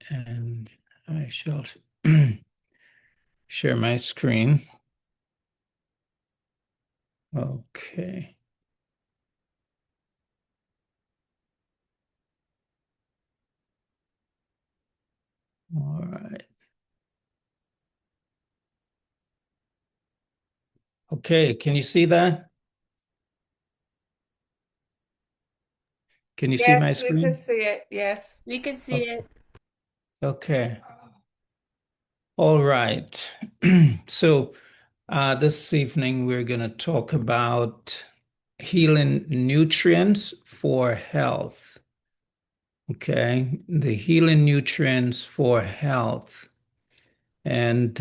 And I shall share my screen. Okay. All right. Okay, can you see that? Can you see Yes, my we can screen? see it. Yes. We can see O- it. Okay. All right. So this evening we're going to talk about healing nutrients for health. Okay, the healing nutrients for health. And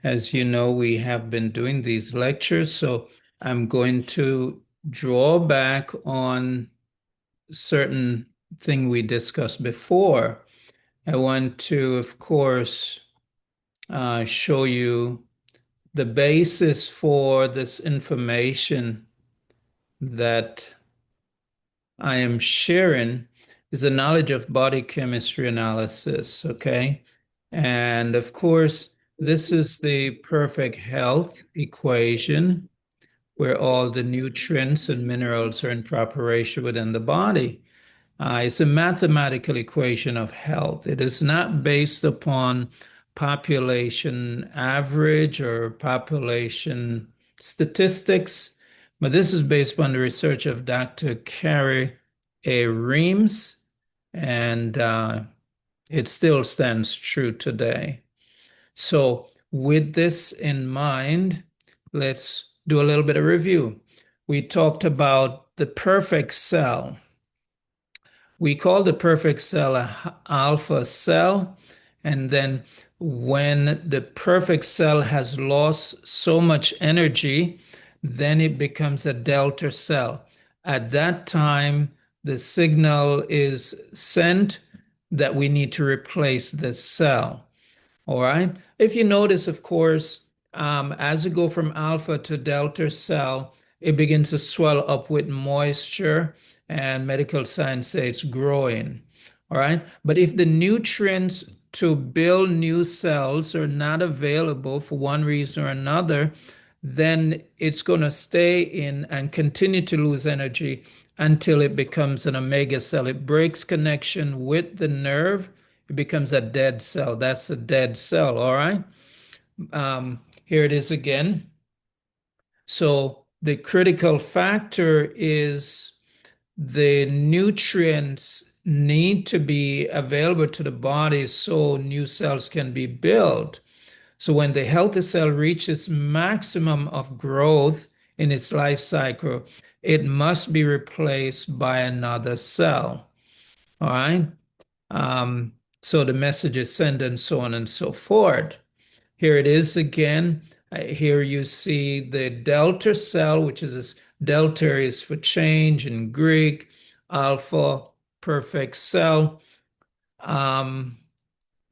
as you know, we have been doing these lectures, so I'm going to draw back on certain thing we discussed before. I want to, of course, show you the basis for this information that I am sharing is the knowledge of body chemistry analysis, okay? And of course, this is the perfect health equation where all the nutrients and minerals are in proper ratio within the body. It's a mathematical equation of health. It is not based upon population average or population statistics, but this is based on the research of Dr. Carrie A. Reams, and it still stands true today. So, with this in mind, let's do a little bit of review. We talked about the perfect cell. We call the perfect cell a alpha cell. And then when the perfect cell has lost so much energy, then it becomes a delta cell. At that time, the signal is sent that we need to replace the cell. All right. If you notice, of course, as you go from alpha to delta cell, it begins to swell up with moisture, and medical science say it's growing. All right. But if the nutrients to build new cells are not available for one reason or another, then it's going to stay in and continue to lose energy until it becomes an omega cell. It breaks connection with the nerve, it becomes a dead cell. That's a dead cell, all right? Here it is again. So the critical factor is the nutrients need to be available to the body so new cells can be built. So when the healthy cell reaches maximum of growth in its life cycle, it must be replaced by another cell. All right. Um, so the message is sent and so on and so forth. Here it is again. Here you see the delta cell, which is this delta is for change in Greek, alpha, perfect cell. Um,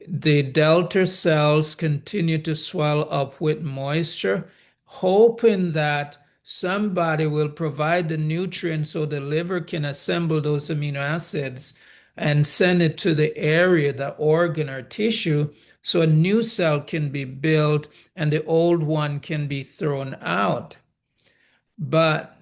the delta cells continue to swell up with moisture, hoping that somebody will provide the nutrients so the liver can assemble those amino acids and send it to the area, the organ or tissue, so a new cell can be built and the old one can be thrown out. But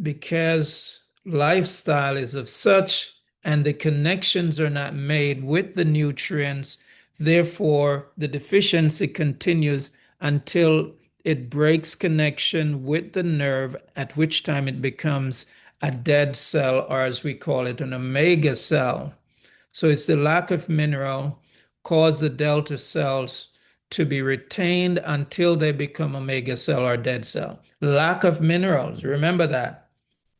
because lifestyle is of such and the connections are not made with the nutrients, therefore the deficiency continues until it breaks connection with the nerve, at which time it becomes a dead cell, or as we call it, an omega cell. So it's the lack of mineral cause the delta cells to be retained until they become omega cell or dead cell. Lack of minerals, remember that.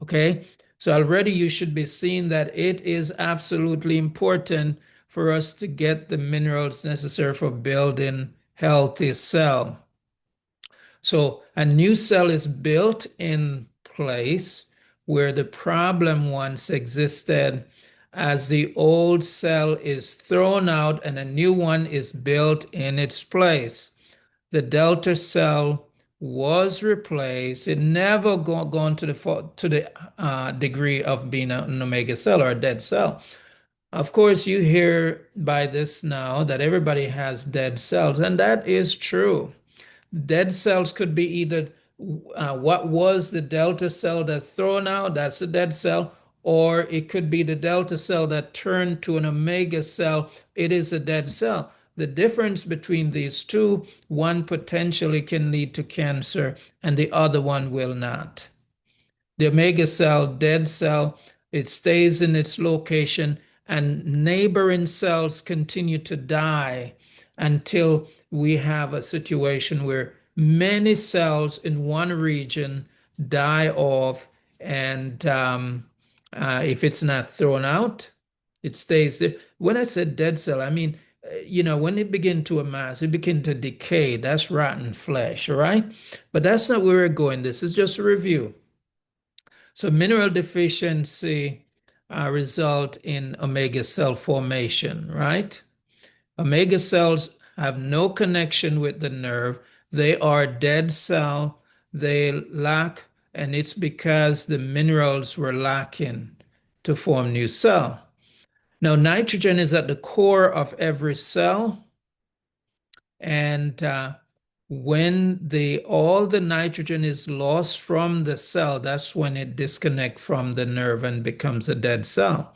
Okay, so already you should be seeing that it is absolutely important for us to get the minerals necessary for building healthy cell. So a new cell is built in place where the problem once existed as the old cell is thrown out and a new one is built in its place. The delta cell was replaced. It never gone to the degree of being an omega cell or a dead cell. Of course, you hear by this now that everybody has dead cells, and that is true. Dead cells could be either what was the delta cell that's thrown out, that's a dead cell, or it could be the delta cell that turned to an omega cell. It is a dead cell. The difference between these two, one potentially can lead to cancer and the other one will not. The omega cell, dead cell, it stays in its location and neighboring cells continue to die until we have a situation where many cells in one region die off. And if it's not thrown out, it stays there. When I said dead cell, I mean, when they begin to amass, they begin to decay. That's rotten flesh, all right? But that's not where we're going. This is just a review. So mineral deficiency result in omega cell formation, right? Omega cells have no connection with the nerve. They are dead cell. They lack, and it's because the minerals were lacking to form new cell. Now, nitrogen is at the core of every cell. And when all the nitrogen is lost from the cell, that's when it disconnects from the nerve and becomes a dead cell.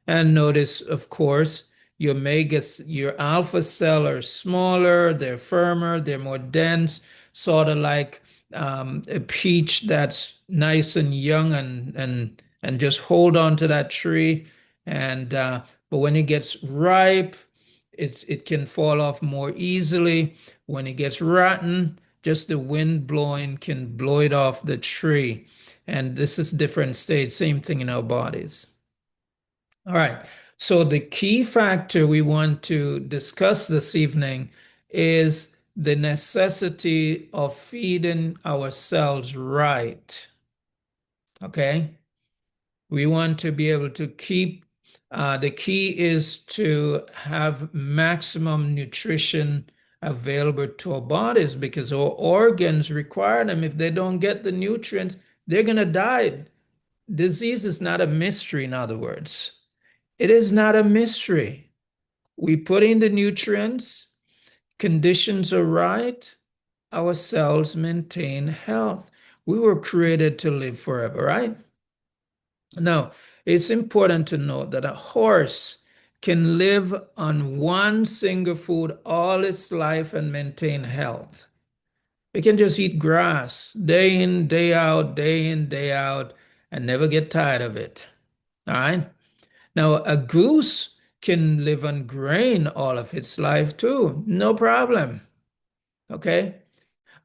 And notice, of course, your alpha cell are smaller, they're firmer, they're more dense, sort of like a peach that's nice and young and just hold on to that tree. And but when it gets ripe, it can fall off more easily. When it gets rotten, just the wind blowing can blow it off the tree. And this is different stage, same thing in our bodies. All right. So the key factor we want to discuss this evening is the necessity of feeding our cells right. Okay. We want to be able to keep, the key is to have maximum nutrition available to our bodies because our organs require them. If they don't get the nutrients, they're going to die. Disease is not a mystery, in other words. It is not a mystery. We put in the nutrients, conditions are right, our cells maintain health. We were created to live forever, right? Now, it's important to note that a horse can live on one single food all its life and maintain health. It can just eat grass day in, day out, and never get tired of it. All right. Now, a goose can live on grain all of its life too, no problem. Okay.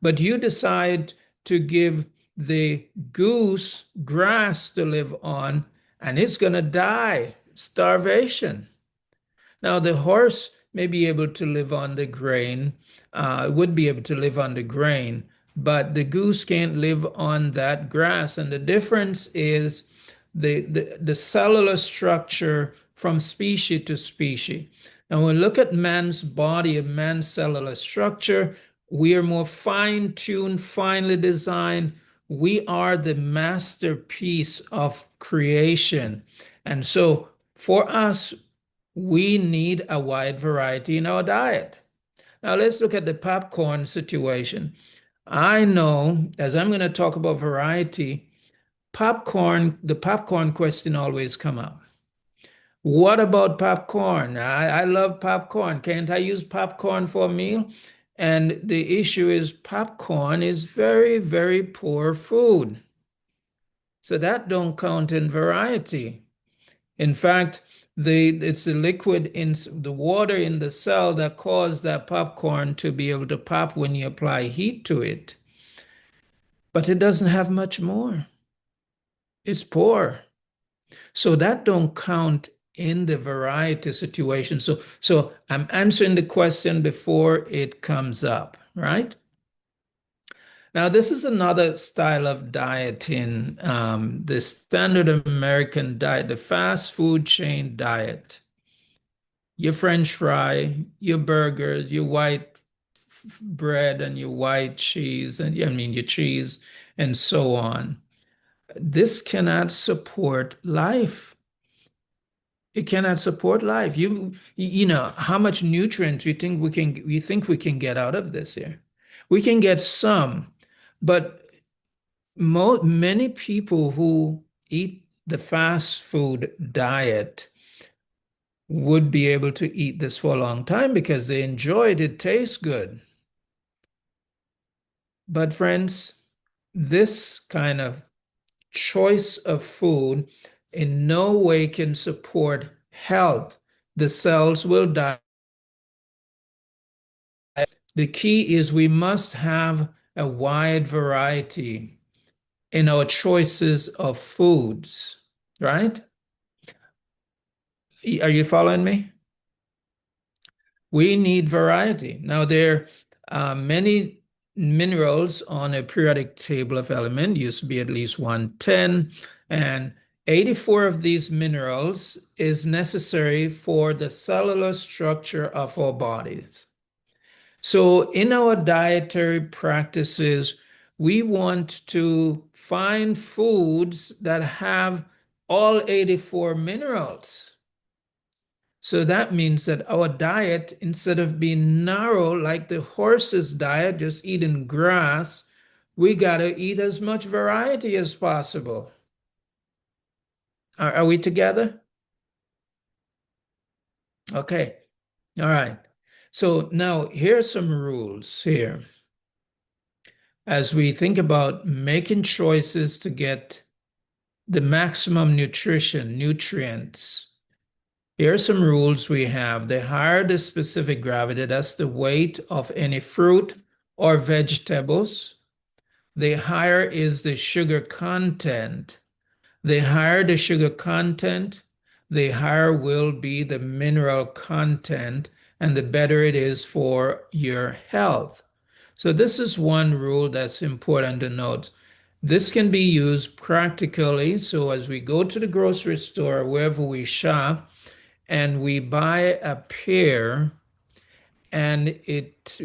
But you decide to give the goose grass to live on, and it's going to die, starvation. Now, the horse may be able to live on the grain, would be able to live on the grain, but the goose can't live on that grass. And the difference is the cellular structure from species to species. Now, when we look at man's body and man's cellular structure, we are more fine-tuned, finely designed. We are the masterpiece of creation. And so for us, we need a wide variety in our diet. Now let's look at the popcorn situation. I know, as I'm going to talk about variety, the popcorn question always come up. What about popcorn? I love popcorn. Can't I use popcorn for a meal? And the issue is popcorn is very, very poor food. So that don't count in variety. In fact, it's the liquid in the water in the cell that caused that popcorn to be able to pop when you apply heat to it. But it doesn't have much more. It's poor. So that don't count in the variety situation. So I'm answering the question before it comes up, right? Now, this is another style of dieting, the standard American diet, the fast food chain diet. Your French fry, your burgers, your white bread, and your white cheese, and I mean your cheese, and so on. This cannot support life. It cannot support life. You know, how much nutrients you think we can get out of this here? We can get some, but many people who eat the fast food diet would be able to eat this for a long time because they enjoy it. It tastes good. But friends, this kind of choice of food in no way can support health. The cells will die. The key is we must have a wide variety in our choices of foods, right? Are you following me? We need variety. Now, there are many minerals on a periodic table of elements, used to be at least 110, and 84 of these minerals is necessary for the cellular structure of our bodies. So, in our dietary practices, we want to find foods that have all 84 minerals. So that means that our diet, instead of being narrow like the horse's diet, just eating grass, we got to eat as much variety as possible. Are we together? Okay. All right. So now here's some rules here. As we think about making choices to get the maximum nutrients, here are some rules we have. The higher the specific gravity, that's the weight of any fruit or vegetables, the higher is the sugar content. The higher the sugar content, the higher will be the mineral content, and the better it is for your health. So this is one rule that's important to note. This can be used practically. So as we go to the grocery store, wherever we shop, and we buy a pear and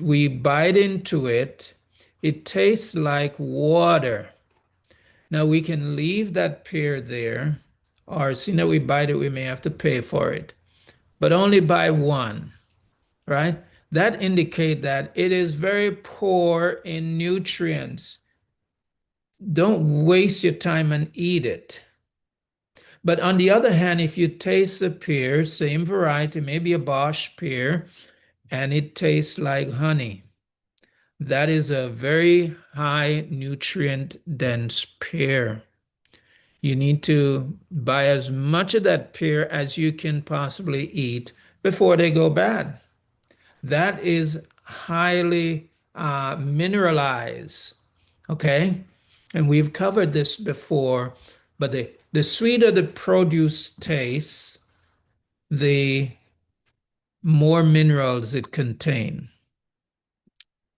we bite into it, it tastes like water. Now we can leave that pear there, or seeing that we bite it, we may have to pay for it, but only buy one, right? That indicate that it is very poor in nutrients. Don't waste your time and eat it. But on the other hand, if you taste a pear, same variety, maybe a Bosch pear, and it tastes like honey, that is a very high nutrient dense pear. You need to buy as much of that pear as you can possibly eat before they go bad. That is highly mineralized, okay? And we've covered this before, but the sweeter the produce tastes, the more minerals it contains.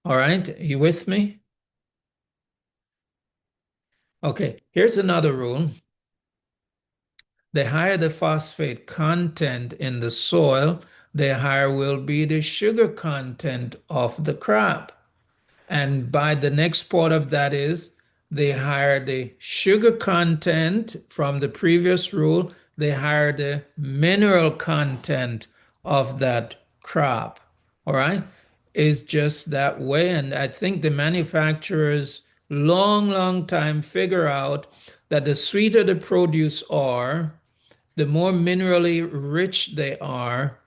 All right, you with me? Okay, here's another rule. The higher the phosphate content in the soil, the higher will be the sugar content of the crop. And by the next part of that is the higher the sugar content from the previous rule, the higher the mineral content of that crop. All right. It's just that way. And I think the manufacturers long time figure out that the sweeter the produce are, the more minerally rich they are.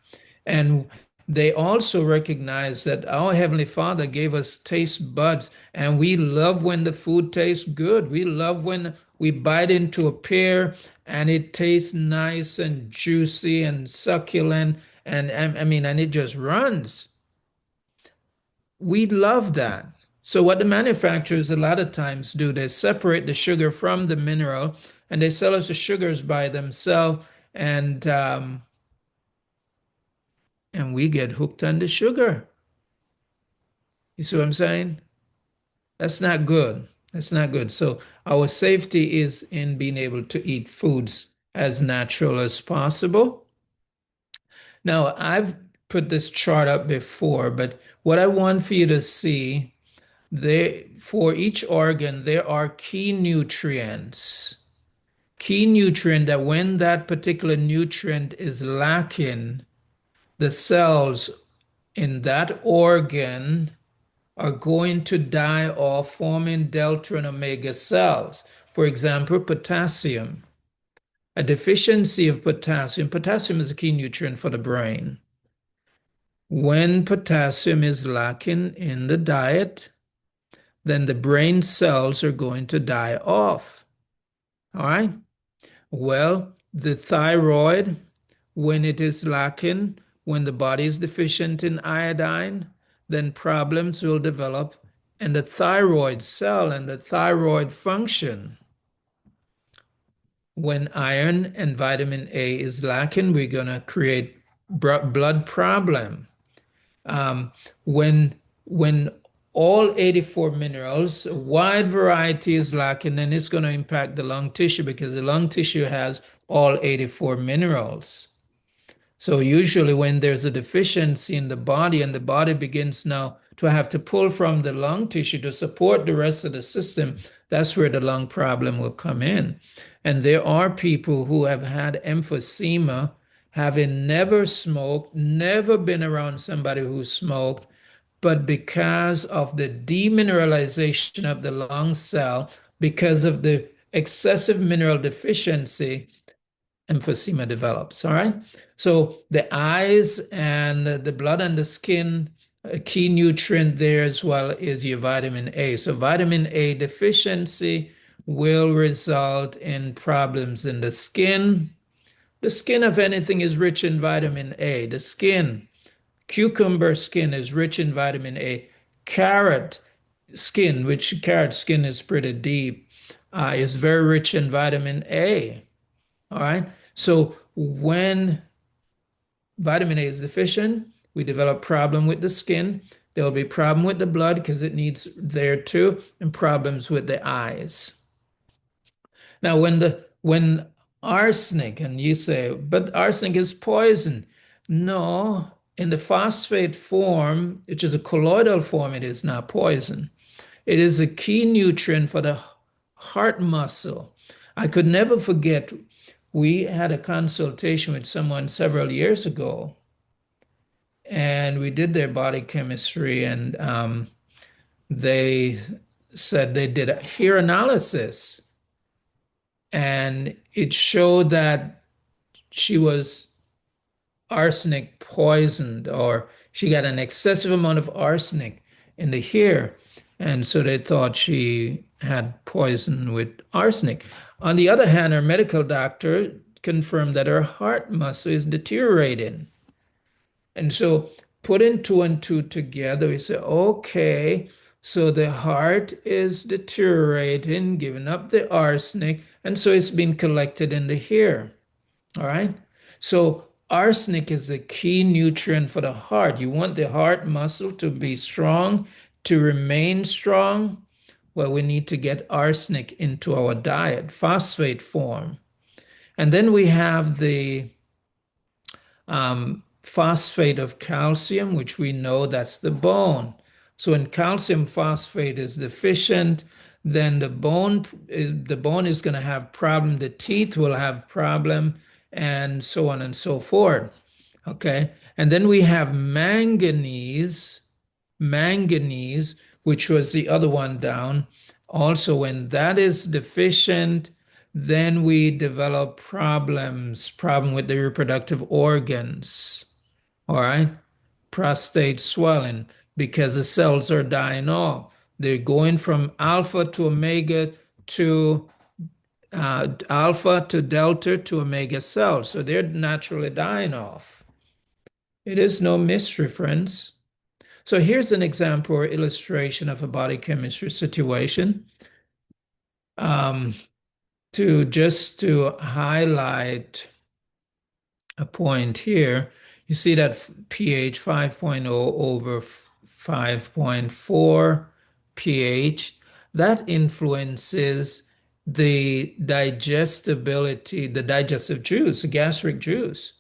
And they also recognize that our Heavenly Father gave us taste buds, and we love when the food tastes good. We love when we bite into a pear and it tastes nice and juicy and succulent, and I mean, and it just runs. We love that. So what the manufacturers a lot of times do, they separate the sugar from the mineral, and they sell us the sugars by themselves, and we get hooked on the sugar. You see what I'm saying? That's not good. That's not good. So our safety is in being able to eat foods as natural as possible. Now, I've put this chart up before, but what I want for you to see, for each organ, there are key nutrients. key nutrient that when that particular nutrient is lacking, the cells in that organ are going to die off, forming delta and omega cells. For example, potassium. A deficiency of potassium, potassium is a key nutrient for the brain. When potassium is lacking in the diet, then the brain cells are going to die off. All right. Well, the thyroid, when it is lacking, when the body is deficient in iodine, then problems will develop in the thyroid cell and the thyroid function. When iron and vitamin A is lacking, we're going to create blood problem. Um, when when all 84 minerals, a wide variety is lacking, then it's going to impact the lung tissue because the lung tissue has all 84 minerals. So usually when there's a deficiency in the body and the body begins now to have to pull from the lung tissue to support the rest of the system, that's where the lung problem will come in. And there are people who have had emphysema, having never smoked, never been around somebody who smoked, but because of the demineralization of the lung cell, because of the excessive mineral deficiency, emphysema develops. All right. So the eyes and the blood and the skin, a key nutrient there as well is your vitamin A. So vitamin A deficiency will result in problems in the skin. The skin of anything is rich in vitamin A. The skin, cucumber skin is rich in vitamin A. Carrot skin, which carrot skin is pretty deep, is very rich in vitamin A. All right. So when vitamin A is deficient, we develop problem with the skin. There will be problem with the blood because it needs there too, and problems with the eyes. Now, when arsenic, and you say, but arsenic is poison. No, in the phosphate form, which is a colloidal form, it is not poison. It is a key nutrient for the heart muscle. I could never forget, we had a consultation with someone several years ago, and we did their body chemistry, and they said they did a hair analysis, and it showed that she was arsenic poisoned, or she got an excessive amount of arsenic in the hair. And so they thought she had poison with arsenic. On the other hand, her medical doctor confirmed that her heart muscle is deteriorating. And so putting two and two together, we say, okay, so the heart is deteriorating, giving up the arsenic, and so it's been collected in the hair. All right. So arsenic is a key nutrient for the heart. You want the heart muscle to be strong, to remain strong. Well, we need to get arsenic into our diet, phosphate form. And then we have the phosphate of calcium, which we know that's the bone. So when calcium phosphate is deficient, then the bone is going to have problem, the teeth will have problem, and so on and so forth. Okay. And then we have manganese, which was the other one down. Also, when that is deficient, then we develop problem with the reproductive organs. All right. Prostate swelling because the cells are dying off. They're going from alpha to omega to alpha to delta to omega cells. So they're naturally dying off. It is no mystery, friends. So here's an example or illustration of a body chemistry situation. To highlight a point here, you see that pH 5.0 over 5.4 pH, that influences the digestibility, the digestive juice, the gastric juice.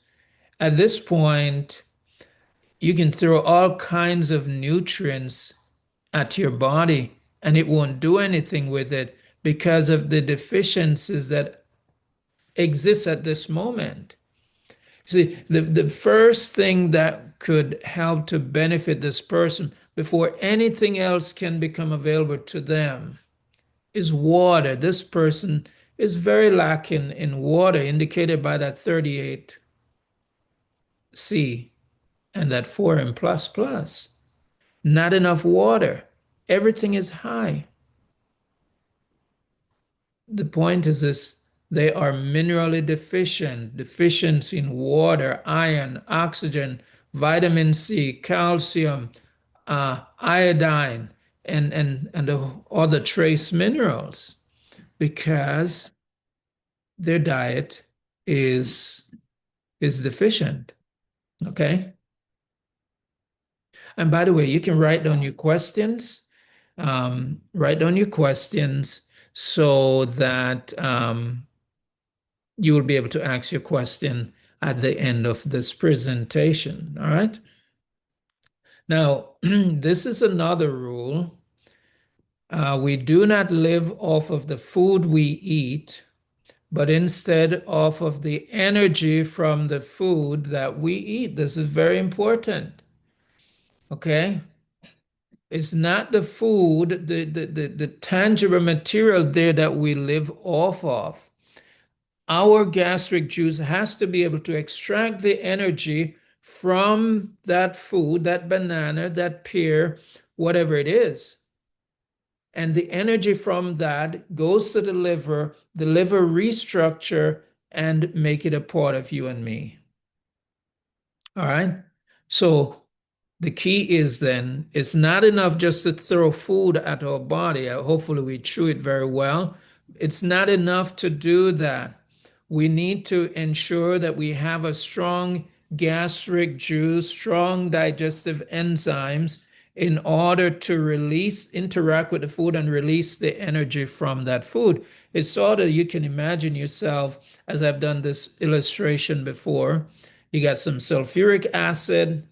At this point, you can throw all kinds of nutrients at your body and it won't do anything with it because of the deficiencies that exists at this moment. See, the first thing that could help to benefit this person before anything else can become available to them is water. This person is very lacking in water, indicated by that 38C and that 4M plus plus. Not enough water. Everything is high. The point is this, they are minerally deficient, deficiency in water, iron, oxygen, vitamin C, calcium, iodine, and the other trace minerals because their diet is is deficient. Okay. And by the way, you can write down your questions. Write down your questions so that you will be able to ask your question at the end of this presentation. All right. Now, this is another rule. We do not live off of the food we eat, but instead off of the energy from the food that we eat. This is very important. Okay. It's not the food, the tangible material there that we live off of. Our gastric juice has to be able to extract the energy from that food, that banana, that pear, whatever it is. And the energy from that goes to the liver restructure and make it a part of you and me. All right. So the key is then, it's not enough just to throw food at our body. Hopefully we chew it very well. It's not enough to do that. We need to ensure that we have a strong gastric juice, strong digestive enzymes in order to interact with the food and release the energy from that food. It's sort of, you can imagine yourself, as I've done this illustration before, you got some sulfuric acid.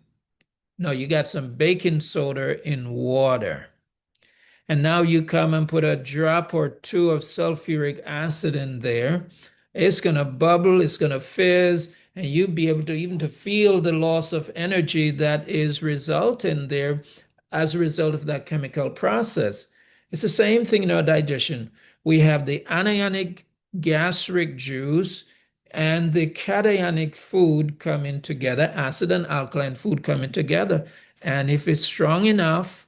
No, you got some baking soda in water. And now you come and put a drop or two of sulfuric acid in there. It's going to bubble, it's going to fizz, and you'll be able to even to feel the loss of energy that is resulting there as a result of that chemical process. It's the same thing in our digestion. We have the anionic gastric juice and the cationic food coming together, acid and alkaline food coming together. And if it's strong enough,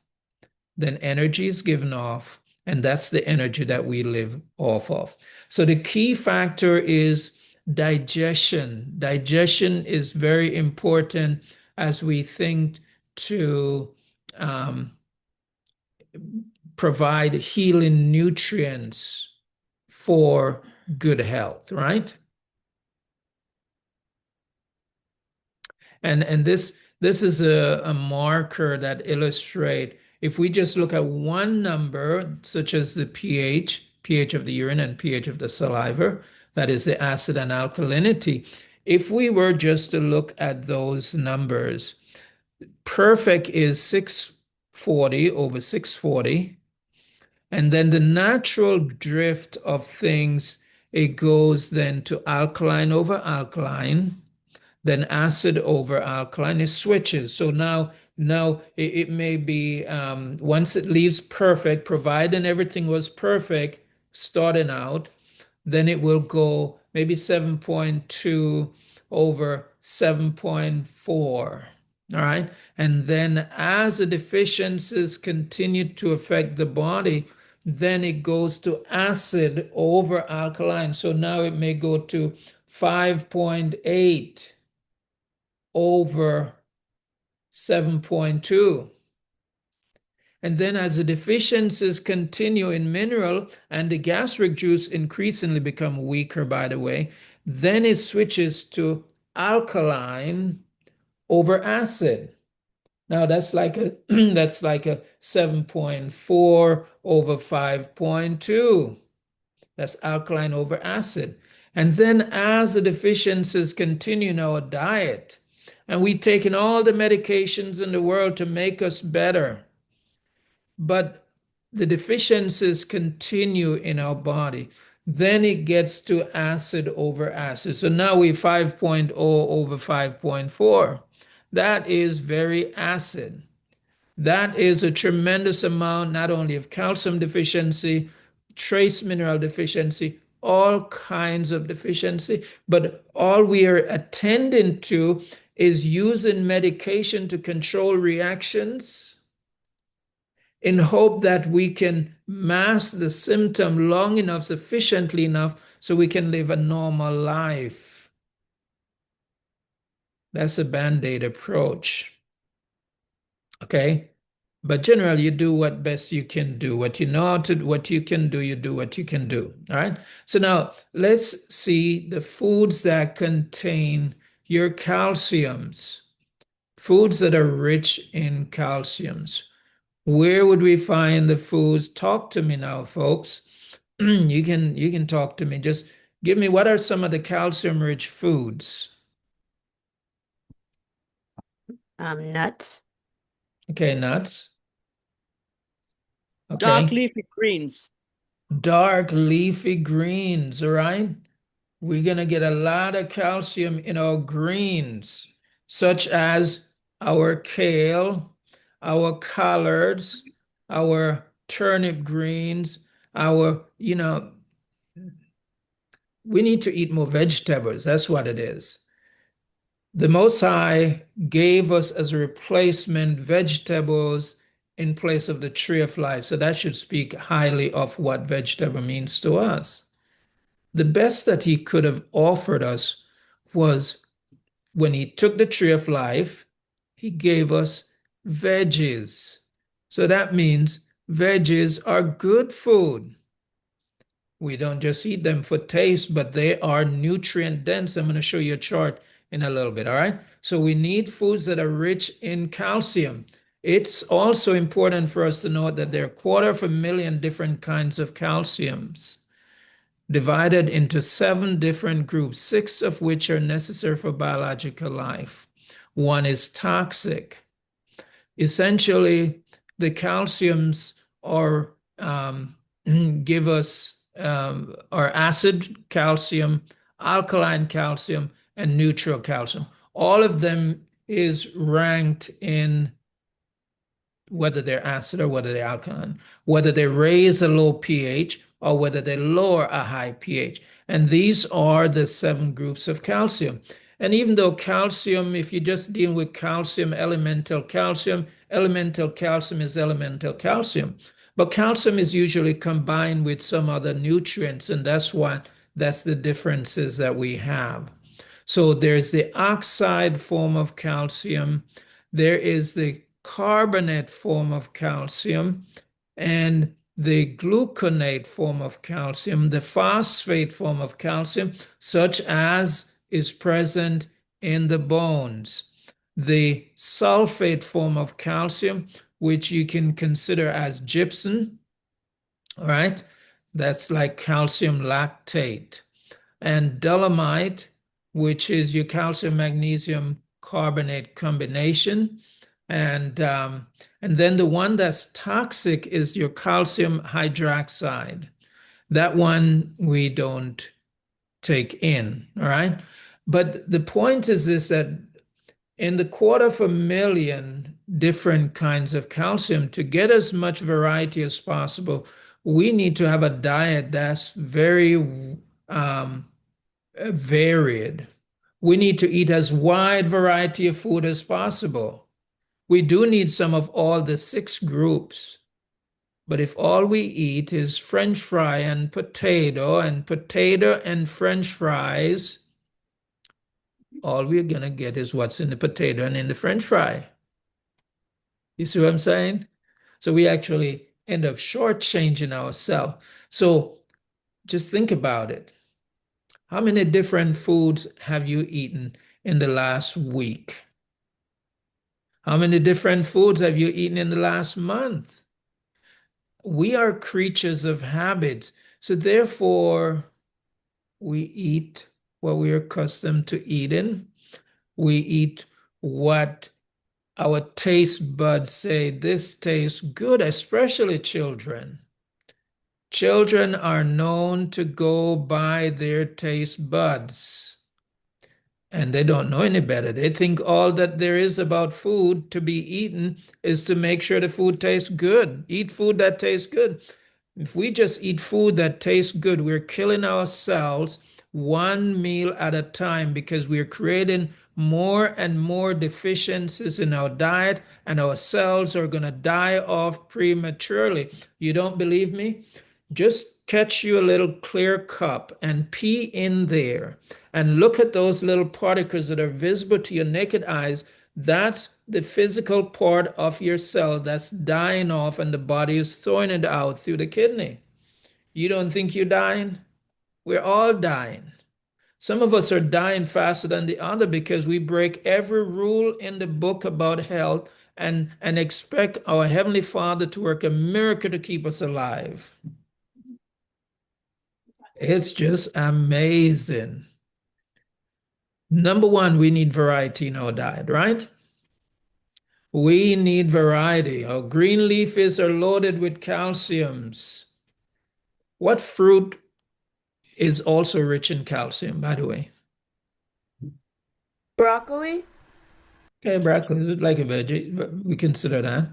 then energy is given off, and that's the energy that we live off of. So the key factor is digestion. Digestion is very important as we think to provide healing nutrients for good health, right? And this is a marker that illustrate if we just look at one number, such as the pH of the urine and pH of the saliva, that is the acid and alkalinity. If we were just to look at those numbers, perfect is 640 over 640. And then the natural drift of things, it goes then to alkaline over alkaline, then acid over alkaline. It switches. So now it may be once it leaves perfect, providing everything was perfect starting out, then it will go maybe 7.2 over 7.4. All right. And then as the deficiencies continue to affect the body, then it goes to acid over alkaline. So now it may go to 5.8 over 7.2. And then as the deficiencies continue in mineral and the gastric juice increasingly become weaker, by the way, then it switches to alkaline over acid. Now that's like a that's like a 7.4 over 5.2. That's alkaline over acid. And then as the deficiencies continue in our diet, and we've taken all the medications in the world to make us better, but the deficiencies continue in our body, Then it gets to acid over acid. So now we 5.0 over 5.4. That is very acid. That is a tremendous amount, not only of calcium deficiency, trace mineral deficiency, all kinds of deficiency, but all we are attending to is using medication to control reactions in hope that we can mask the symptom long enough, sufficiently enough, so we can live a normal life. That's a band-aid approach. Okay? But generally, you do what best you can do. What you know how to, what you can do, you do what you can do. All right? So now let's see the foods that contain your calciums, foods that are rich in calciums. Where would we find the foods? Talk to me now, folks. You can talk to me. Just give me what are some of the calcium-rich foods? Nuts. Okay, nuts. Dark Okay. leafy greens. Dark leafy greens, all right? We're gonna get a lot of calcium in our greens, such as our kale, our collards, our turnip greens, we need to eat more vegetables. That's what it is. The Most High gave us as a replacement vegetables in place of the tree of life. So that should speak highly of what vegetable means to us. The best that he could have offered us was when he took the tree of life, he gave us veggies. So that means veggies are good food. We don't just eat them for taste, but they are nutrient dense. I'm going to show you a chart in a little bit. All right. So we need foods that are rich in calcium. It's also important for us to know that there are 250,000 different kinds of calciums divided into 7 different groups, 6 of which are necessary for biological life. One is toxic. Essentially, the calciums are give us are acid calcium, alkaline calcium, and neutral calcium. All of them is ranked in whether they're acid or whether they're alkaline, whether they raise a low pH or whether they lower a high pH. And these are the 7 groups of calcium. And even though calcium, if you just deal with calcium, elemental calcium is elemental calcium. But calcium is usually combined with some other nutrients, and that's the differences that we have. So there's the oxide form of calcium, there is the carbonate form of calcium, and the gluconate form of calcium, the phosphate form of calcium, such as is present in the bones, the sulfate form of calcium, which you can consider as gypsum, all right? That's like calcium lactate, and dolomite, which is your calcium magnesium carbonate combination. And then the one that's toxic is your calcium hydroxide. That one we don't take in, all right? But the point is this, that in the 250,000 different kinds of calcium, to get as much variety as possible, we need to have a diet that's very varied. We need to eat as wide variety of food as possible. We do need some of all the 6 groups. But if all we eat is French fry and potato and French fries, all we're going to get is what's in the potato and in the French fry. You see what I'm saying? So we actually end up shortchanging ourselves. So just think about it. How many different foods have you eaten in the last week? How many different foods have you eaten in the last month? We are creatures of habits. So therefore, we eat what we're accustomed to eating. We eat what our taste buds say, this tastes good, especially children. Children are known to go by their taste buds, and they don't know any better. They think all that there is about food to be eaten is to make sure the food tastes good. Eat food that tastes good. If we just eat food that tastes good, we're killing ourselves one meal at a time because we're creating more and more deficiencies in our diet, and our cells are going to die off prematurely. You don't believe me? Just catch you a little clear cup and pee in there and look at those little particles that are visible to your naked eyes. That's the physical part of your cell that's dying off, and the body is throwing it out through the kidney. You don't think you're dying? We're all dying. Some of us are dying faster than the other because we break every rule in the book about health and expect our Heavenly Father to work a miracle to keep us alive. It's just amazing. Number one, we need variety in our diet, right? We need variety. Our green leafies are loaded with calciums. What fruit is also rich in calcium, by the way? Broccoli? Okay, broccoli is like a veggie, but we consider that.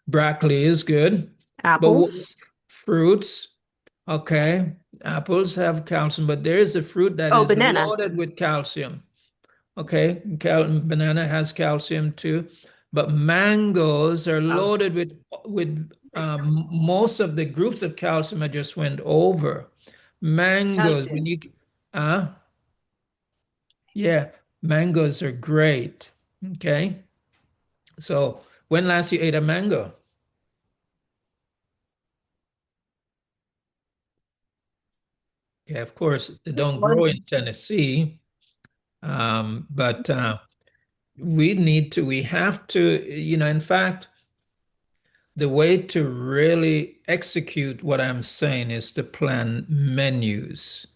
Broccoli is good. But Apples. fruits, okay, apples have calcium, but there is a fruit that Oh, is banana. loaded with calcium. Okay, banana has calcium too, but mangoes are Oh, loaded with most of the groups of calcium I just went over. Mangoes, when calcium. you uh yeah, mangoes are great. Okay, so when last you ate a mango? Yeah, of course, they This don't grow in morning. Tennessee, but we have to, in fact, the way to really execute what I'm saying is to plan menus.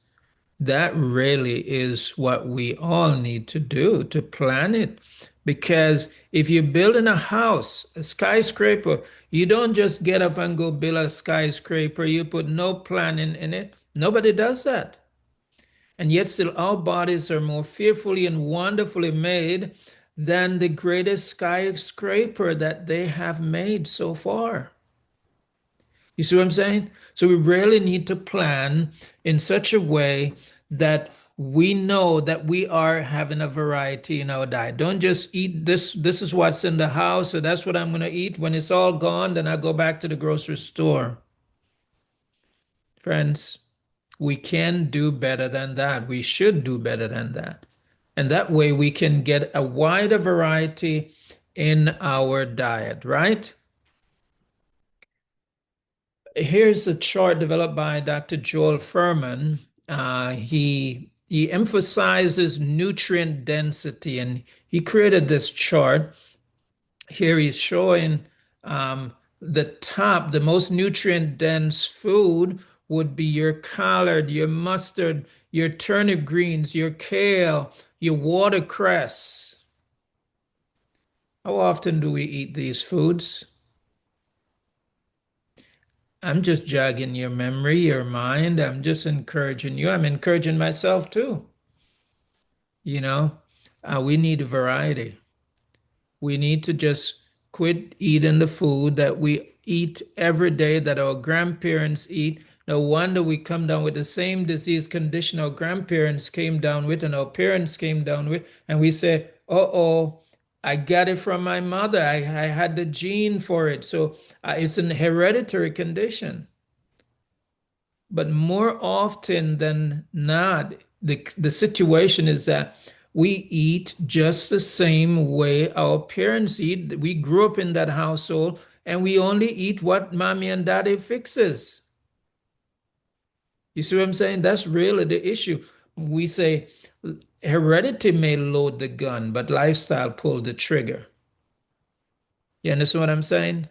That really is what we all need to do to plan it. Because if you're building a house, a skyscraper, you don't just get up and go build a skyscraper. You put no planning in it. Nobody does that. And yet, still, our bodies are more fearfully and wonderfully made than the greatest skyscraper that they have made so far. You see what I'm saying? So we really need to plan in such a way that we know that we are having a variety in our diet. Don't just eat this. This is what's in the house, so that's what I'm going to eat. When it's all gone, then I go back to the grocery store. Friends, we can do better than that. We should do better than that. And that way we can get a wider variety in our diet, right? Here's a chart developed by Dr. Joel Furman. He emphasizes nutrient density, and he created this chart. Here he's showing the top, the most nutrient dense food would be your collard, your mustard, your turnip greens, your kale, your watercress. How often do we eat these foods? I'm just jogging your memory, your mind. I'm just encouraging you. I'm encouraging myself too. You know, we need variety. We need to just quit eating the food that we eat every day, that our grandparents eat. No wonder we come down with the same disease condition our grandparents came down with and our parents came down with. And we say, uh-oh, I got it from my mother. I had the gene for it. So it's an hereditary condition. But more often than not, the situation is that we eat just the same way our parents eat. We grew up in that household and we only eat what mommy and daddy fixes. You see what I'm saying? That's really the issue. We say heredity may load the gun, but lifestyle pulled the trigger. You understand what I'm saying?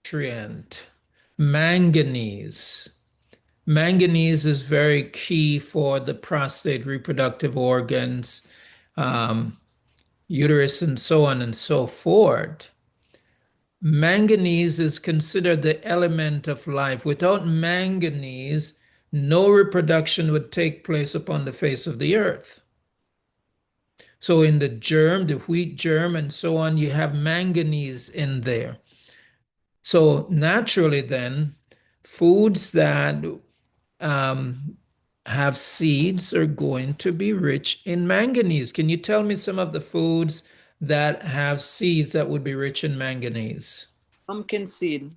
Nutrient, manganese. Manganese is very key for the prostate, reproductive organs, um, uterus, and so on and so forth. manganese is considered the element of life. Without manganese, no reproduction would take place upon the face of the earth. So in the germ, the wheat germ, and so on, you have manganese in there. So naturally, then, foods that um, have seeds are going to be rich in manganese. Can you tell me some of the foods that have seeds that would be rich in manganese? Pumpkin seed.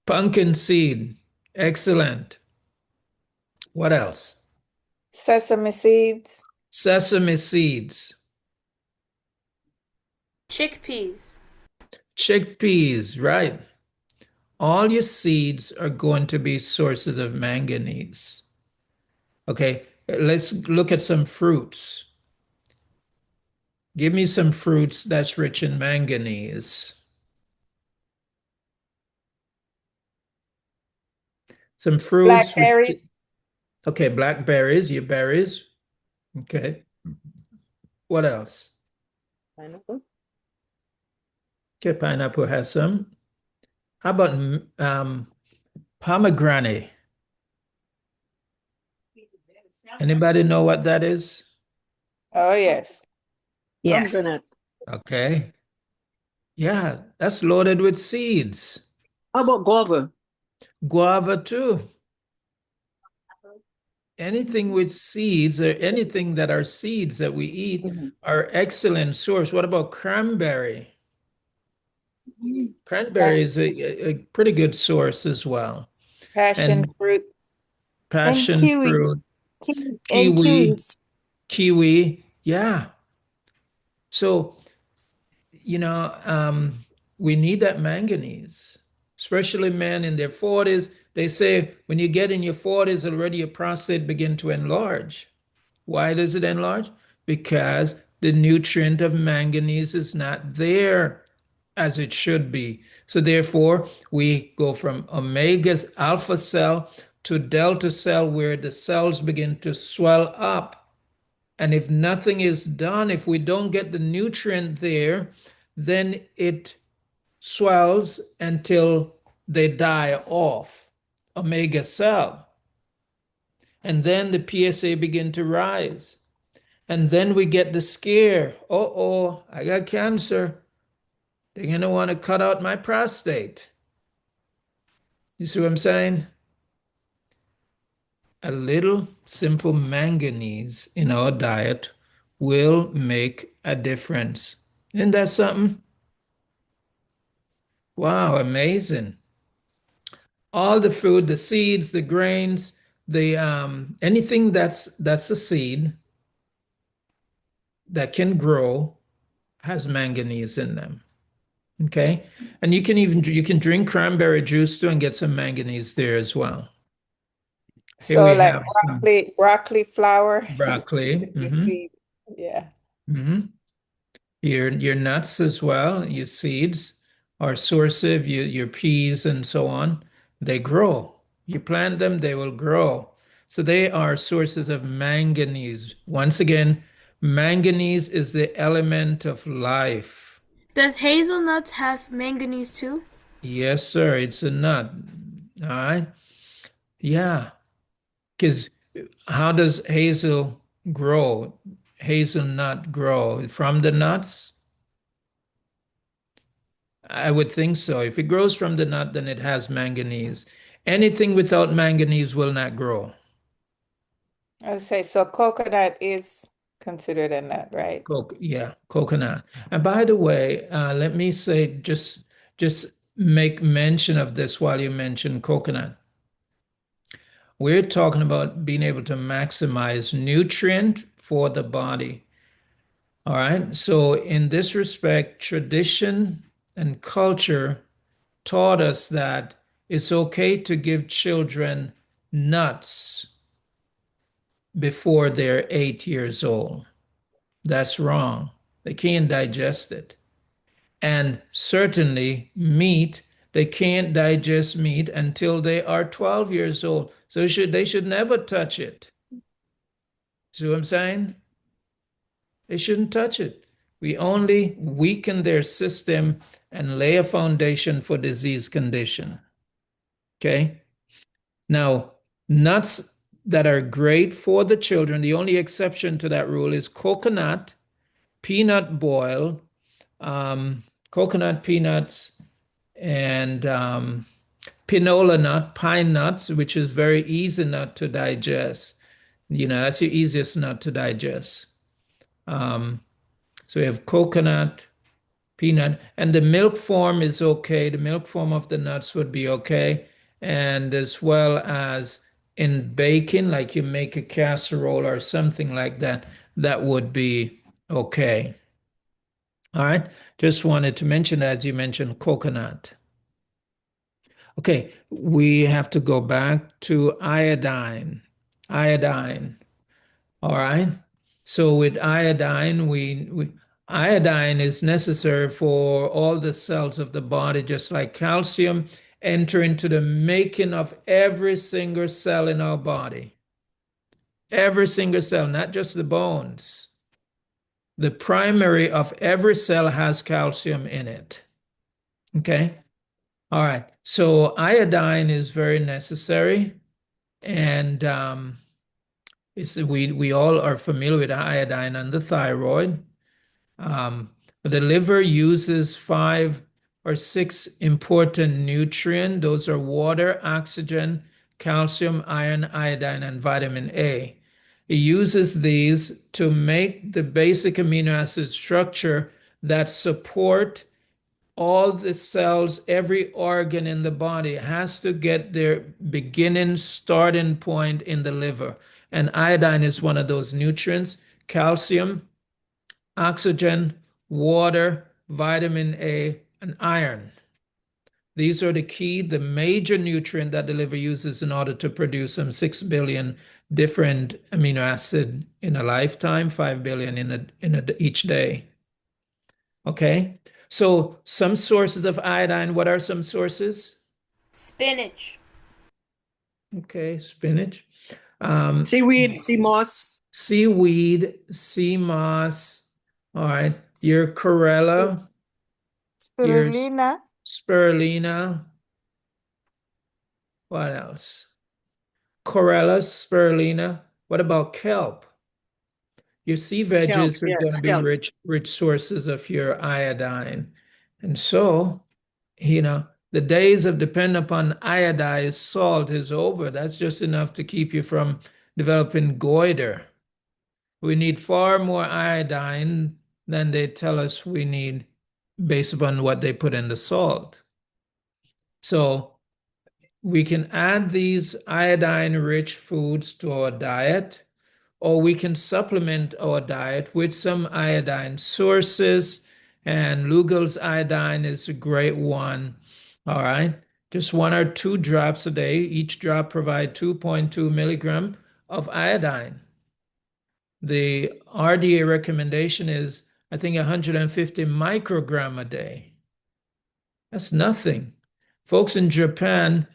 Pumpkin seed. Excellent. What else? Sesame seeds. Sesame seeds. Chickpeas. Chickpeas, right. All your seeds are going to be sources of manganese. Okay, let's look at some fruits. Give me some fruits that's rich in manganese. Some fruits. Blackberries. Okay, blackberries, your berries. Okay. What else? Pineapple. Okay, pineapple has some. How about pomegranate? Anybody know what that is? Oh, yes. Yes. Pomegranate. Okay. Yeah, that's loaded with seeds. How about guava? Guava too. Anything with seeds or anything that are seeds that we eat are excellent source. What about cranberry? Cranberry is a pretty good source as well. Passion And fruit. passion kiwi. fruit, And kiwi, kiwis. kiwi. Yeah. So, we need that manganese, especially men in their 40s. They say when you get in your 40s already, your prostate begin to enlarge. Why does it enlarge? Because the nutrient of manganese is not there as it should be. So therefore, we go from omega's alpha cell to delta cell where the cells begin to swell up. And if nothing is done, if we don't get the nutrient there, then it swells until they die off, omega cell. And then the PSA begin to rise. And then we get the scare. Oh, I got cancer. They're going to want to cut out my prostate. You see what I'm saying? A little simple manganese in our diet will make a difference. Isn't that something? Wow, amazing. All the food, the seeds, the grains, the anything that's a seed that can grow has manganese in them. Okay. And you can drink cranberry juice too and get some manganese there as well. Here So we like have some broccoli flour. broccoli. You Mhm, see, yeah. mhm. Your nuts as well, your seeds are source of your peas and so on. They grow. You plant them, they will grow. So they are sources of manganese. Once again, manganese is the element of life. Does hazelnuts have manganese too? Yes, sir. It's a nut. All right. Yeah. Because how does hazel grow? Hazelnut grow from the nuts? I would think so. If it grows from the nut, then it has manganese. Anything without manganese will not grow. I say so coconut is considered a nut, right? Yeah, coconut. And by the way, let me say just make mention of this while you mention coconut. We're talking about being able to maximize nutrient for the body. All right. So in this respect, tradition and culture taught us that it's okay to give children nuts before they're 8 years old. That's wrong. They can't digest it. And certainly meat, they can't digest meat until they are 12 years old. So they should never touch it. See what I'm saying? They shouldn't touch it. We only weaken their system and lay a foundation for disease condition. Okay. Now, nuts that are great for the children, the only exception to that rule is coconut, peanut boil, coconut peanuts, and pinola nut, pine nuts, which is very easy nut to digest. That's your easiest nut to digest. So we have coconut, peanut, and the milk form is okay. The milk form of the nuts would be okay. And as well as in baking, like you make a casserole or something like that, that would be okay. All right. Just wanted to mention that as you mentioned coconut. Okay, we have to go back to iodine. Iodine. All right. So with iodine, iodine is necessary for all the cells of the body, just like calcium enter into the making of every single cell in our body. Every single cell, not just the bones. The primary of every cell has calcium in it. Okay. All right. So iodine is very necessary. And we all are familiar with iodine and the thyroid. The liver uses 5 or 6 important nutrients. Those are water, oxygen, calcium, iron, iodine, and vitamin A. It uses these to make the basic amino acid structure that support all the cells, every organ in the body has to get their beginning starting point in the liver. And iodine is one of those nutrients, calcium, oxygen, water, vitamin A, and iron. These are the major nutrient that the liver uses in order to produce some 6 billion different amino acid in a lifetime, 5 billion in each day. Okay, so some sources of iodine, what are some sources? Spinach. Okay, spinach. Seaweed, sea moss. Seaweed, sea moss. All right, your chlorella, your Spirulina. spirulina. What else? Chlorella, spirulina. What about kelp? Your sea Kelp, veggies are yes, going to be kelp. rich sources of your iodine. And so, the days of depending upon iodized salt is over. That's just enough to keep you from developing goiter. We need far more iodine than they tell us we need based upon what they put in the salt. So we can add these iodine-rich foods to our diet, or we can supplement our diet with some iodine sources, and Lugol's iodine is a great one. All right, just 1 or 2 drops a day. Each drop provides 2.2 milligram of iodine. The RDA recommendation is, I think, 150 microgram a day. That's nothing. Folks in Japan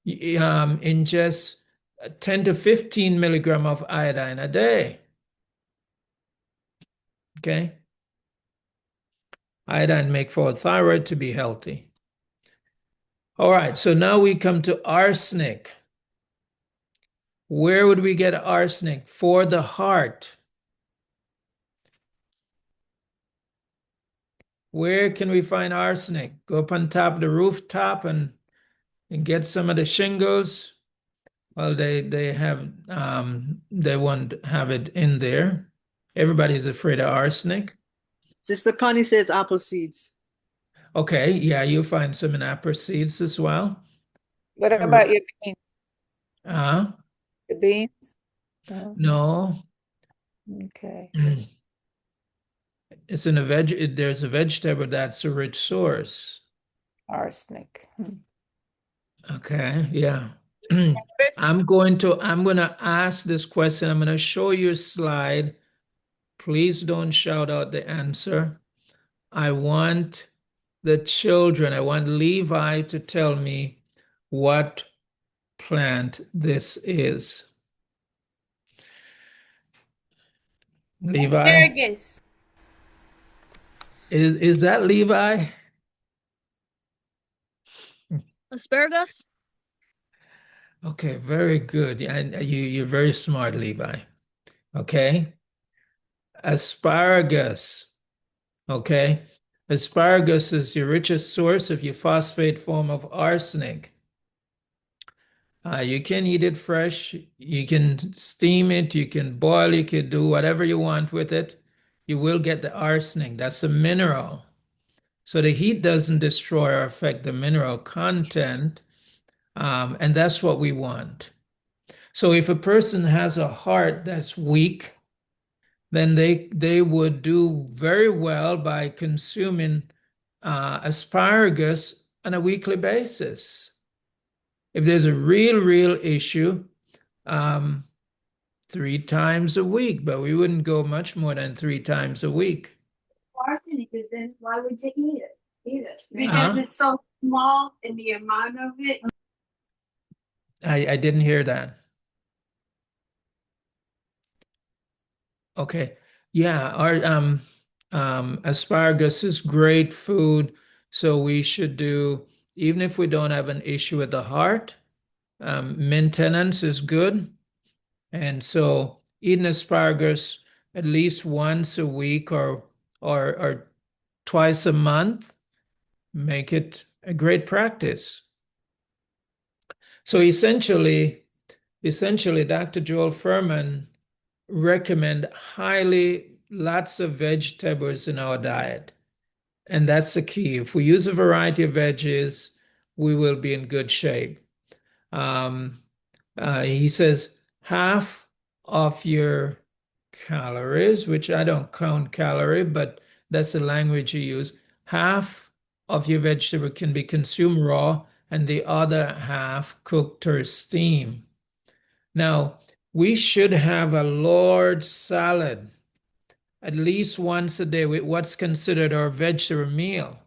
ingest 10 to 15 milligram of iodine a day. Okay. Iodine make for thyroid to be healthy. All right, so now we come to arsenic. Where would we get arsenic? For the heart. Where can we find arsenic? Go up on top of the rooftop and get some of the shingles. Well, they won't have it in there. Everybody's afraid of arsenic. Sister Connie says apple seeds. Okay, yeah, you'll find some in apple seeds as well. What about your beans? The beans? No. Okay. It's in there's a vegetable that's a rich source. Arsenic. Okay, yeah. I'm going to ask this question. I'm going to show you a slide. Please don't shout out the answer. I want I want Levi to tell me what plant this is. Levi? Asparagus. Is that Levi? Asparagus? Okay, very good. And you're very smart, Levi. Okay. Asparagus. Okay. Asparagus is the richest source of your phosphate form of arsenic. You can eat it fresh. You can steam it. You can boil. You can do whatever you want with it. You will get the arsenic. That's a mineral. So the heat doesn't destroy or affect the mineral content. And that's what we want. So if a person has a heart that's weak, then they would do very well by consuming asparagus on a weekly basis. If there's a real issue, 3 times a week, but we wouldn't go much more than 3 times a week. Arsenic, then why would you eat it? Uh-huh. Because it's so small in the amount of it. I didn't hear that. Okay. Yeah, our asparagus is great food, so we should do, even if we don't have an issue with the heart, maintenance is good. And so eating asparagus at least once a week or twice a month, make it a great practice. So essentially, Dr. Joel Fuhrman recommend lots of vegetables in our diet. And that's the key. If we use a variety of veggies, we will be in good shape. He says half of your calories, which I don't count calorie, but that's the language you use. Half of your vegetable can be consumed raw and the other half cooked or steamed. Now, we should have a large salad at least once a day with what's considered our vegetable meal.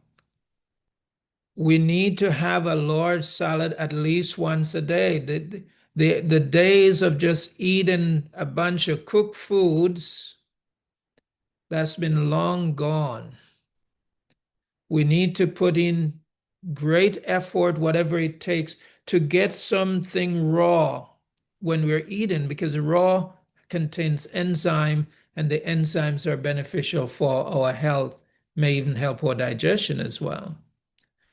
We need to have a large salad at least once a day. The days of just eating a bunch of cooked foods, that's been long gone. We need to put in great effort, whatever it takes, to get something raw when we're eating, because raw contains enzyme, and the enzymes are beneficial for our health, may even help our digestion as well.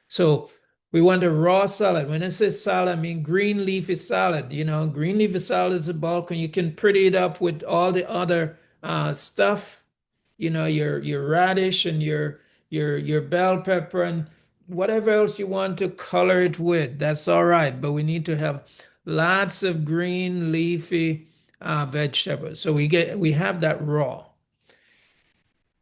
So we want a raw salad. When I say salad, I mean green leafy salad. Green leafy salad is a bulk, and you can pretty it up with all the other stuff, your radish and your bell pepper and whatever else you want to color it with. That's all right. But we need to have lots of green leafy vegetables. So we have that raw.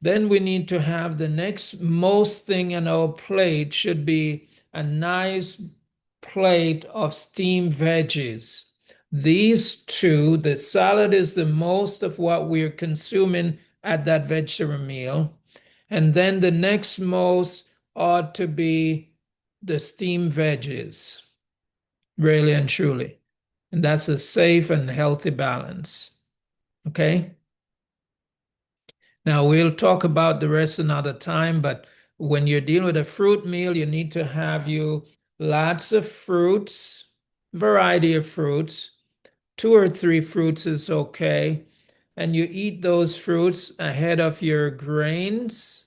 Then we need to have the next most thing on our plate should be a nice plate of steamed veggies. These two, the salad is the most of what we're consuming at that vegetable meal. And then the next most ought to be the steamed veggies, really and truly. And that's a safe and healthy balance. Okay? Now, we'll talk about the rest another time, but when you're dealing with a fruit meal, you need to have lots of fruits, variety of fruits. 2 or 3 fruits is okay. And you eat those fruits ahead of your grains.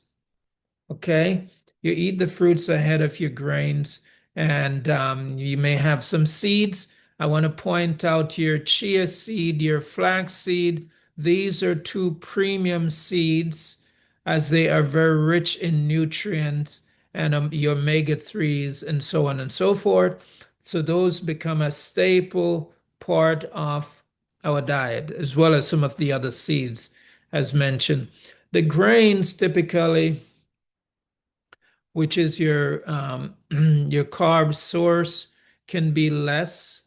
Okay? You eat the fruits ahead of your grains, and you may have some seeds. I want to point out your chia seed, your flax seed. These are 2 premium seeds, as they are very rich in nutrients and your omega-3s and so on and so forth. So those become a staple part of our diet, as well as some of the other seeds, as mentioned. The grains typically, which is your carb source, can be less,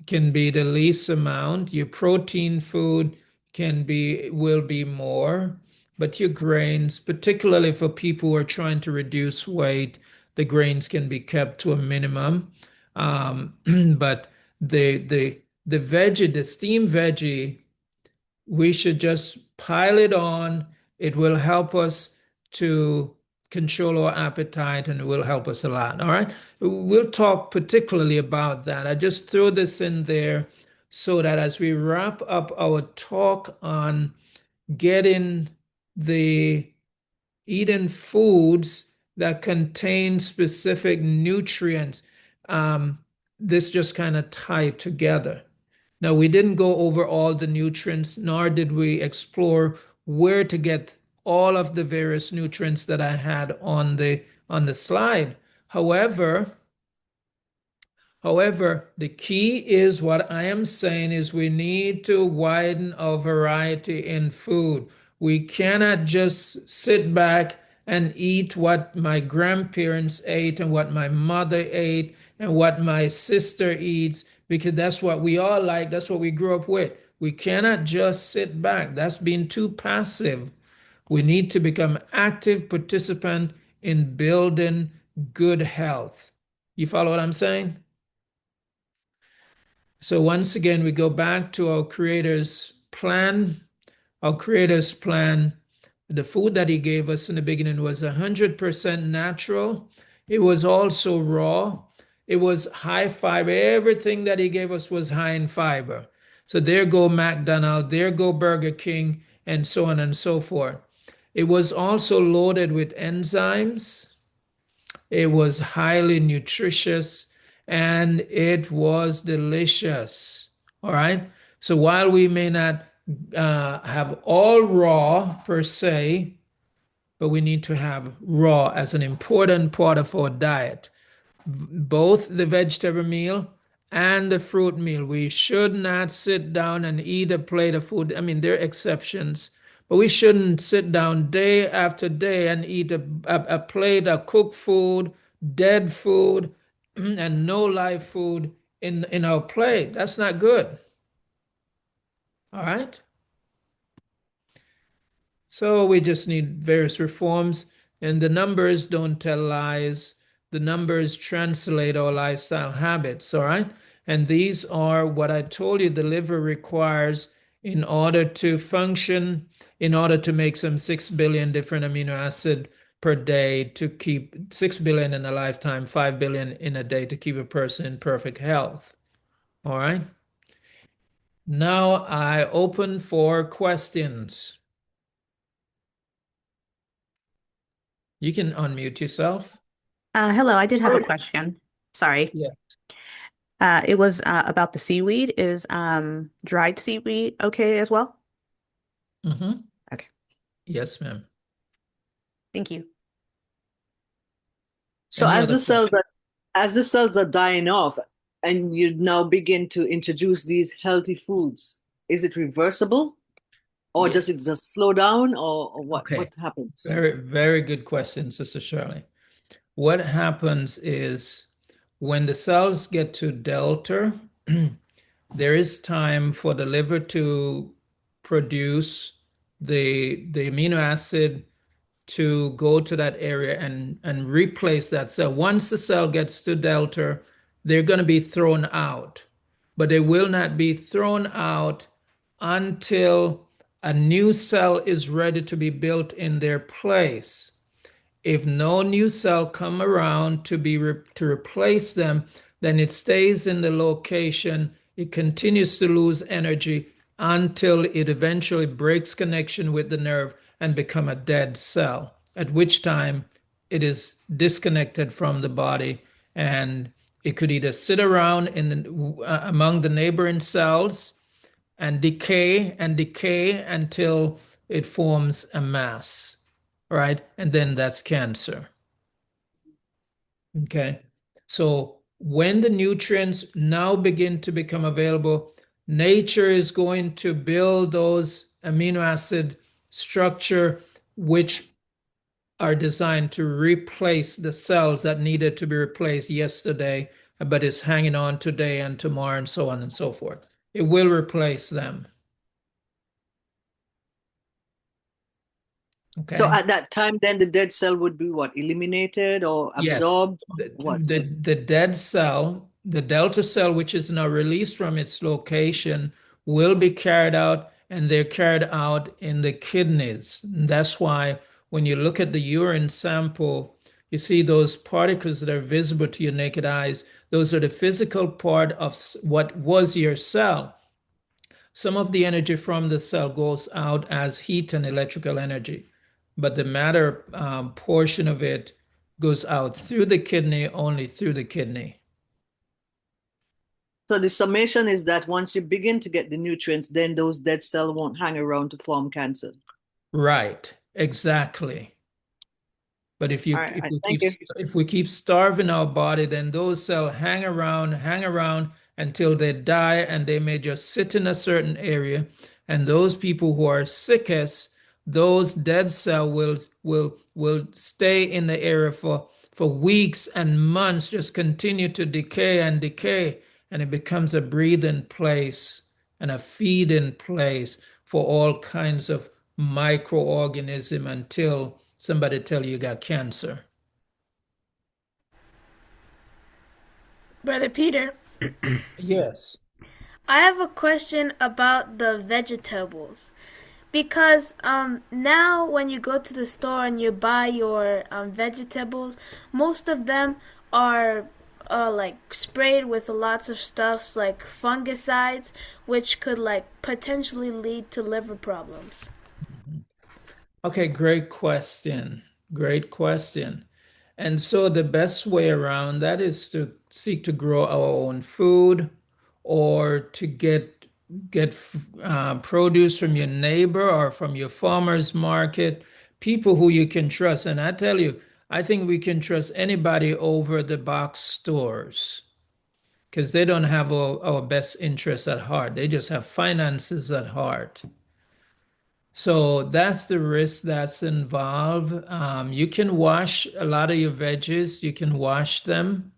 can be the least amount. Your protein food will be more, but your grains, particularly for people who are trying to reduce weight, the grains can be kept to a minimum. But the steamed veggie, we should just pile it on. It will help us to control our appetite, and it will help us a lot. All right. We'll talk particularly about that. I just throw this in there so that as we wrap up our talk on getting the eating foods that contain specific nutrients, this just kind of tied together. Now, we didn't go over all the nutrients, nor did we explore where to get all of the various nutrients that I had on the slide. However, the key is what I am saying is we need to widen our variety in food. We cannot just sit back and eat what my grandparents ate and what my mother ate and what my sister eats, because that's what we all like. That's what we grew up with. We cannot just sit back. That's being too passive. We need to become active participant in building good health. You follow what I'm saying? So once again, we go back to our Creator's plan. Our Creator's plan, the food that He gave us in the beginning was 100% natural. It was also raw. It was high fiber. Everything that He gave us was high in fiber. So there go McDonald's, there go Burger King, and so on and so forth. It was also loaded with enzymes. It was highly nutritious, and it was delicious. All right. So while we may not have all raw per se, but we need to have raw as an important part of our diet. Both the vegetable meal and the fruit meal. We should not sit down and eat a plate of food. I mean, there are exceptions, but we shouldn't sit down day after day and eat a plate of cooked food, dead food, and no live food in our plate. That's not good. All right? So we just need various reforms, and the numbers don't tell lies. The numbers translate our lifestyle habits, all right? And these are what I told you the liver requires in order to function, in order to make some 6 billion different amino acid per day to keep 6 billion in a lifetime, 5 billion in a day to keep a person in perfect health. All right. Now I open for questions. You can unmute yourself. Hello, I did have a question. Sorry. Yeah. It was about the seaweed. Is dried seaweed okay as well? Mm-hmm. Okay. Yes, ma'am. Thank you. So Any as other the cells are dying off, and you now begin to introduce these healthy foods, is it reversible, or Yeah. does it just slow down, or what? Okay. What happens? Very, very good question, Sister Shirley. What happens is when the cells get to delta, there is time for the liver to produce the amino acid to go to that area and replace that cell. Once the cell gets to delta, they're going to be thrown out, but they will not be thrown out until a new cell is ready to be built in their place. If no new cell come around to replace them, then it stays in the location. It continues to lose energy until it eventually breaks connection with the nerve and become a dead cell, at which time it is disconnected from the body, and it could either sit around among the neighboring cells and decay until it forms a mass, right? And then that's cancer. Okay. So when the nutrients now begin to become available, nature is going to build those amino acid structure which are designed to replace the cells that needed to be replaced yesterday, but is hanging on today and tomorrow and so on and so forth. It will replace them. Okay. So at that time, then the dead cell would be what? Eliminated or Yes. absorbed? What? The dead cell, the delta cell, which is now released from its location, will be carried out, and they're carried out in the kidneys. That's why when you look at the urine sample, you see those particles that are visible to your naked eyes. Those are the physical part of what was your cell. Some of the energy from the cell goes out as heat and electrical energy, but the matter portion of it goes out through the kidney, only through the kidney. So the summation is that once you begin to get the nutrients, then those dead cells won't hang around to form cancer. Right, exactly. But if All right, thank you. we keep starving our body, then those cells hang around until they die, and they may just sit in a certain area. And those people who are sickest, those dead cells will stay in the area for weeks and months, just continue to decay and decay, and it becomes a breathing place and a feeding place for all kinds of microorganism until somebody tell you got cancer. Brother Peter, Yes. I have a question about the vegetables. Because now when you go to the store and you buy your vegetables, most of them are like sprayed with lots of stuffs like fungicides, which could like potentially lead to liver problems. Okay, great question. Great question. And so the best way around that is to seek to grow our own food, or to get produce from your neighbor or from your farmer's market, people who you can trust. And I tell you, I think we can trust anybody over the box stores, because they don't have our best interests at heart. They just have finances at heart. So that's the risk that's involved. You can wash a lot of your veggies. You can wash them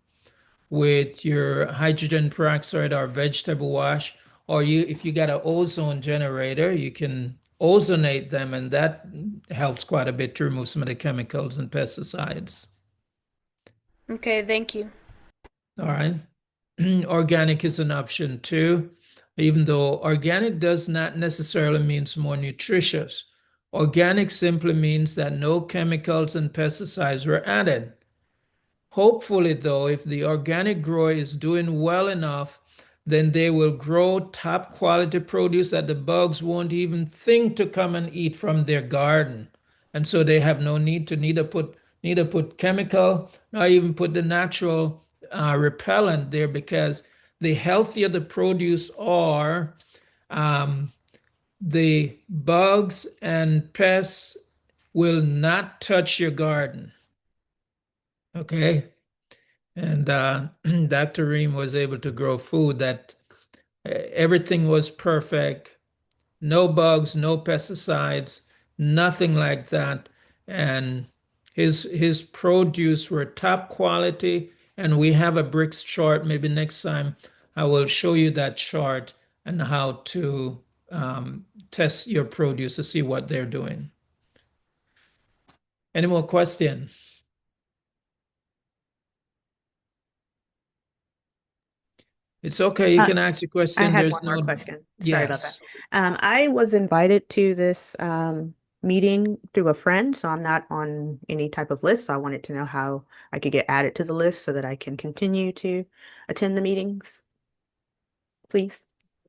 with your hydrogen peroxide or vegetable wash, or if you got an ozone generator, you can ozonate them, and that helps quite a bit to remove some of the chemicals and pesticides. Okay, thank you. All right. Organic is an option too, even though organic does not necessarily means more nutritious. Organic simply means that no chemicals and pesticides were added. Hopefully, though, if the organic grower is doing well enough, then they will grow top quality produce that the bugs won't even think to come and eat from their garden. And so they have no need to neither put chemical, nor even put the natural repellent there, because the healthier the produce are, the bugs and pests will not touch your garden. Okay. And Dr. Ream was able to grow food that everything was perfect, no bugs, no pesticides, nothing like that. And his produce were top quality. And we have a bricks chart. Maybe next time I will show you that chart and how to test your produce to see what they're doing. Any more questions? It's okay. You can ask your question. I had There's one more no. question. Sorry about Yes. that. I was invited to this meeting through a friend, so I'm not on any type of list. So I wanted to know how I could get added to the list so that I can continue to attend the meetings, please.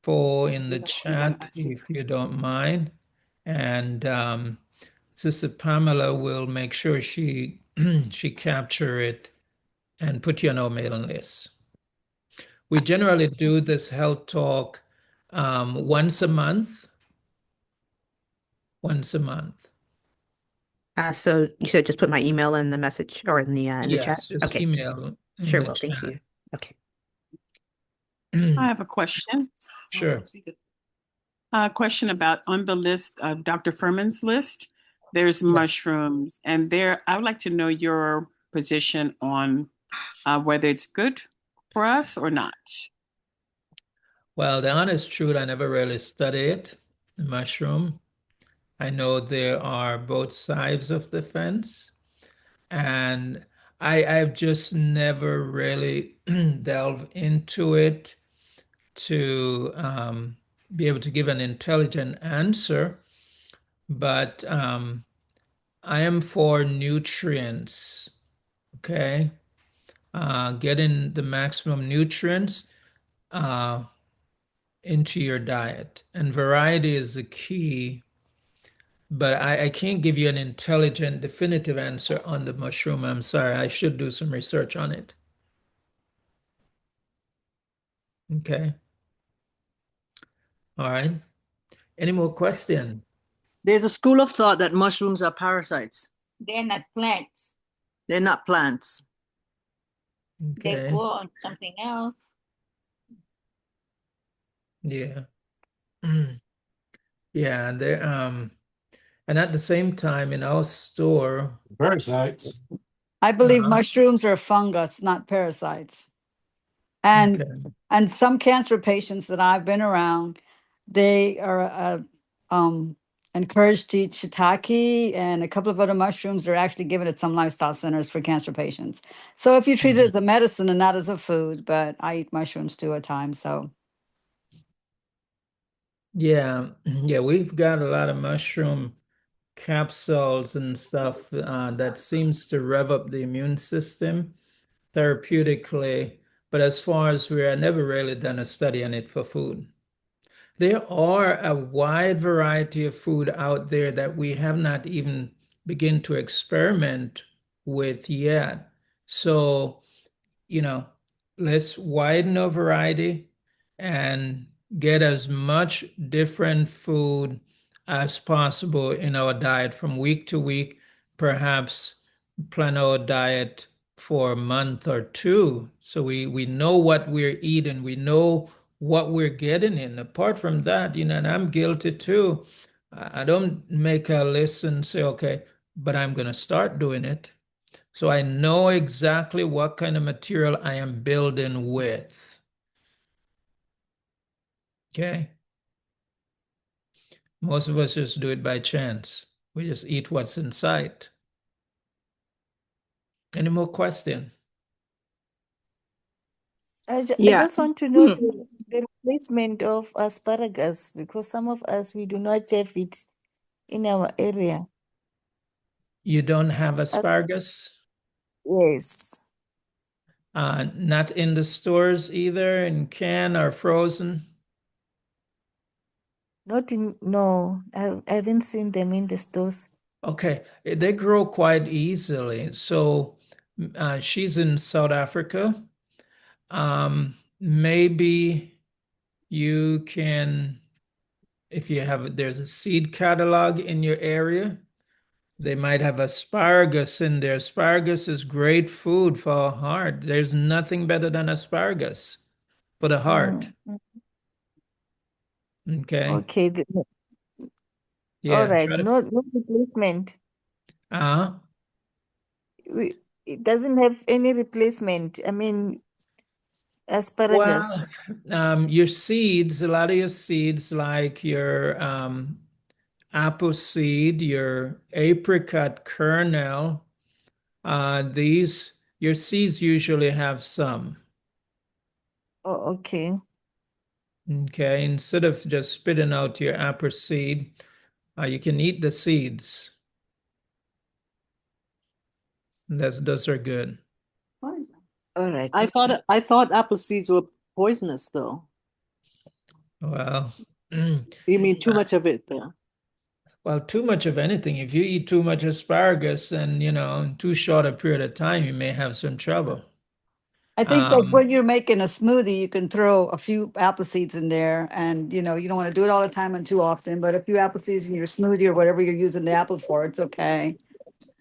In the chat, if you don't mind. And Sister Pamela will make sure she capture it and put you on our mailing list. We generally do this health talk once a month. Once a month. So you said just put my email in the message or in the chat? Yes, just Okay. email in Sure the will. Thank chat. you. Okay. I have a question. Sure. A question about on the list of Dr. Furman's list, there's mushrooms, and I would like to know your position on whether it's good for us or not. Well, the honest truth, I never really studied the mushroom. I know there are both sides of the fence, and I've just never really delved into it to be able to give an intelligent answer. But I am for nutrients, okay? Getting the maximum nutrients into your diet. And variety is the key, but I can't give you an intelligent, definitive answer on the mushroom. I'm sorry. I should do some research on it. Okay. All right. Any more questions? There's a school of thought that mushrooms are parasites. They're not plants. They're not plants. They Okay. grow on something else. Yeah. Yeah, and they and at the same time in our store, Parasites. I believe Uh-huh. mushrooms are fungus, not parasites. And okay. and some cancer patients that I've been around, they are encouraged to eat shiitake and a couple of other mushrooms. They're actually given at some lifestyle centers for cancer patients. So if you treat it as a medicine and not as a food, but I eat mushrooms too at times. So Yeah, yeah, we've got a lot of mushroom capsules and stuff that seems to rev up the immune system therapeutically. But as far as I never really done a study on it for food. There are a wide variety of food out there that we have not even begin to experiment with yet. So, let's widen our variety and get as much different food as possible in our diet from week to week, perhaps plan our diet for a month or two so we know what we're eating, we know what we're getting in. Apart from that, and I'm guilty too. I don't make a list and say, okay, but I'm going to start doing it. So I know exactly what kind of material I am building with. Okay. Most of us just do it by chance. We just eat what's in sight. Any more questions? I Yeah. just want to know the replacement of asparagus because some of us we do not have it in our area. You don't have asparagus? Yes, Not in the stores either, in can or frozen? no, I haven't seen them in the stores. Okay, they grow quite easily. So she's in South Africa. Maybe you can, if there's a seed catalog in your area, they might have asparagus in there. Asparagus is great food for our heart. There's nothing better than asparagus for the heart. Okay. Okay. Yeah. All right. No replacement. It doesn't have any replacement. I mean, asparagus. Well, your seeds, a lot of your seeds, like your apple seed, your apricot kernel, your seeds usually have some. Oh, okay. Okay, instead of just spitting out your apple seed, you can eat the seeds. Those are good. All right. I thought apple seeds were poisonous though. Well, You mean too much of it though? well, too much of anything. If you eat too much asparagus and, in too short a period of time, you may have some trouble. I think that when you're making a smoothie, you can throw a few apple seeds in there, and you don't want to do it all the time and too often. But a few apple seeds in your smoothie or whatever you're using the apple for, it's okay.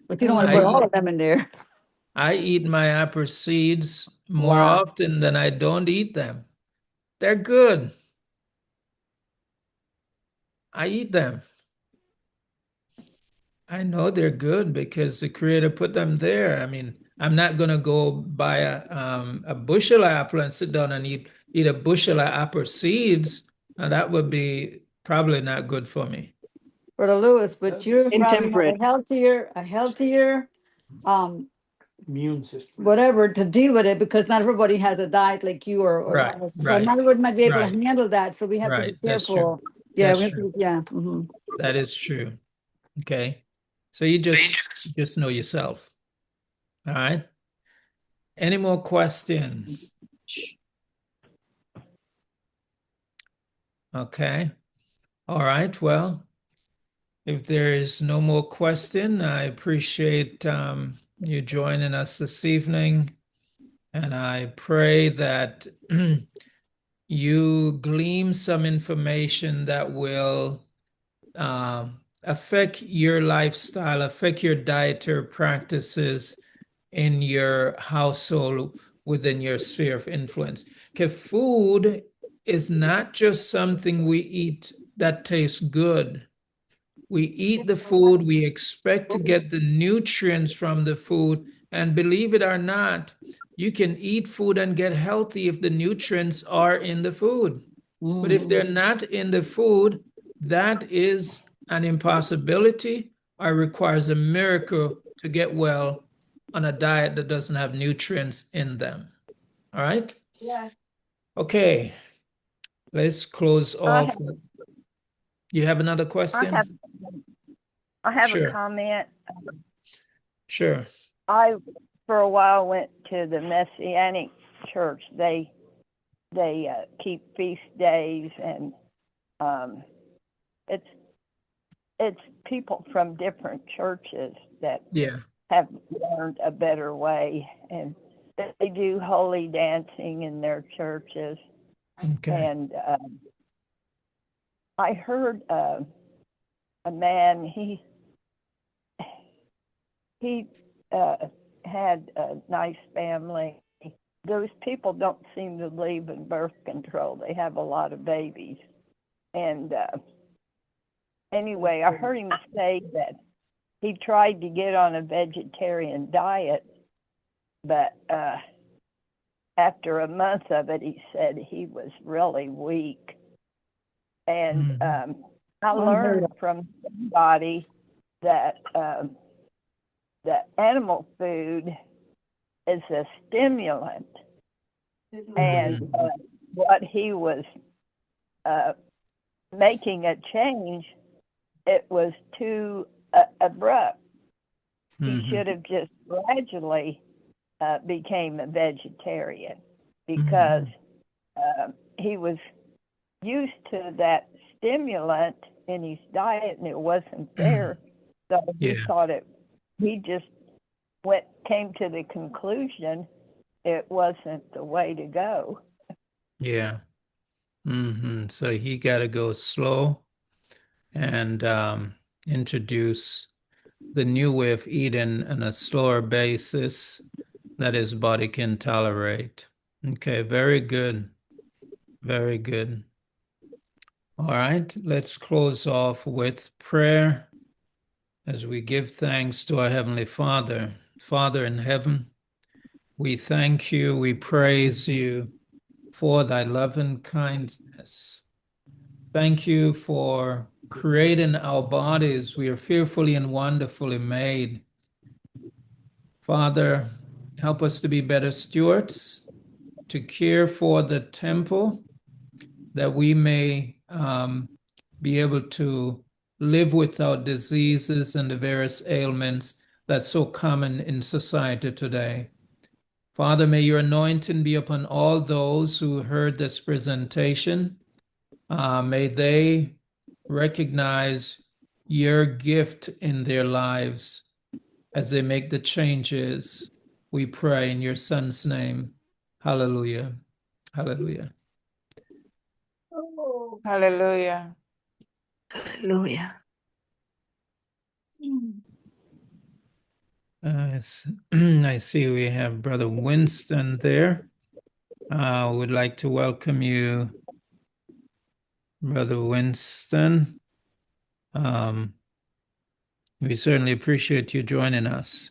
But you don't want to put all of them in there. I eat my apple seeds more Wow. often than I don't eat them. They're good. I eat them. I know they're good because the Creator put them there. I mean, I'm not going to go buy a bushel of apple and sit down and eat a bushel of apple seeds. And that would be probably not good for me. Brother Lewis, but you're probably have Intemperate. a healthier Immune system. whatever to deal with it, because not everybody has a diet like you or Right, us. So right, not everybody might be able right. to handle that. So we have to be Right, that's true. careful. Yeah, That's we have true. to, yeah. Mhm. That is true. Okay. So you just know yourself. All right. Any more questions? Okay. All right. Well, if there is no more question, I appreciate you joining us this evening. And I pray that you glean some information that will affect your lifestyle, affect your dietary practices in your household within your sphere of influence. Because food is not just something we eat that tastes good. We eat the food, we expect to get the nutrients from the food, and believe it or not, you can eat food and get healthy if the nutrients are in the food. But if they're not in the food, that is an impossibility or requires a miracle to get well on a diet that doesn't have nutrients in them. All right? Yeah. Okay. Let's close off. You have another question? I have Sure. a comment. Sure. I, for a while, went to the Messianic church. They keep feast days, and it's people from different churches that Yeah. have learned a better way, and they do holy dancing in their churches. Okay. And I heard a man, he had a nice family. Those people don't seem to believe in birth control. They have a lot of babies. And anyway, I heard him say that he tried to get on a vegetarian diet, but after a month of it, he said he was really weak. And I learned from somebody that the animal food is a stimulant, and what he was making a change, it was too abrupt. He should have just gradually became a vegetarian, because he was used to that stimulant in his diet and it wasn't there. So he thought he just came to the conclusion it wasn't the way to go. Yeah. So he got to go slow and introduce the new way of eating on a slower basis that his body can tolerate. Okay, very good. Very good. All right, let's close off with prayer as we give thanks to our Heavenly Father. Father in heaven, we thank you, we praise you for thy loving kindness. Thank you for creating our bodies. We are fearfully and wonderfully made. Father, help us to be better stewards, to care for the temple, that we may be able to live without diseases and the various ailments that's so common in society today. Father, may your anointing be upon all those who heard this presentation. May they recognize your gift in their lives as they make the changes. We pray in your Son's name. Hallelujah. Hallelujah. Hallelujah. Hallelujah. I see we have Brother Winston there. Would like to welcome you, Brother Winston. We certainly appreciate you joining us.